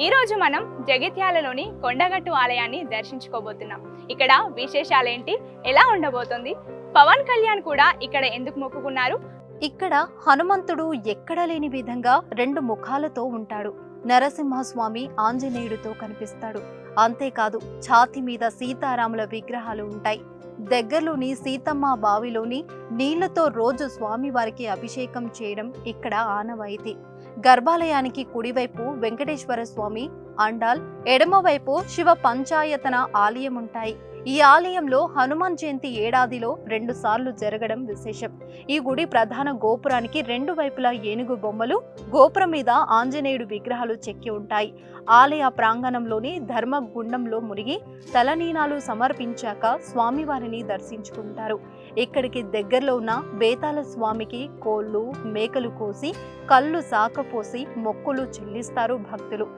ఈ రోజు మనం జగిత్యాలలోని కొండగట్టు ఆలయాన్ని దర్శించుకోబోతున్నాం. ఇక్కడ విశేషాలేంటి, ఎలా ఉండబోతుంది, పవన్ కళ్యాణ్ కూడా ఇక్కడ ఎందుకు మొక్కుకున్నారు? ఇక్కడ హనుమంతుడు ఎక్కడ లేని విధంగా రెండు ముఖాలతో ఉంటాడు. నరసింహస్వామి ఆంజనేయుడితో కనిపిస్తాడు. అంతేకాదు, ఛాతి మీద సీతారాముల విగ్రహాలు ఉంటాయి. దగ్గరలోని సీతమ్మ బావిలోని నీళ్లతో రోజు స్వామివారికి అభిషేకం చేయడం ఇక్కడ ఆనవాయితీ. గర్భాలయానికి కుడివైపు వెంకటేశ్వర స్వామి, అండాల్, ఎడమవైపు శివ పంచాయతన ఆలయం ఉంటాయి. ఈ ఆలయంలో హనుమాన్ జయంతి ఏడాదిలో 2 సార్లు జరగడం విశేషం. ఈ గుడి ప్రధాన గోపురానికి 2 వైపులా ఏనుగు బొమ్మలు, గోపురం మీద ఆంజనేయుడు విగ్రహాలు చెక్కి ఉంటాయి. ఆలయ ప్రాంగణంలోని ధర్మగుండంలో మునిగి తలనీనాలు సమర్పించాక స్వామివారిని దర్శించుకుంటారు. ఇక్కడికి దగ్గరలో ఉన్న బేతాల స్వామికి కోళ్లు, మేకలు కోసి కళ్ళు సాకపోసి మొక్కులు చెల్లిస్తారు భక్తులు.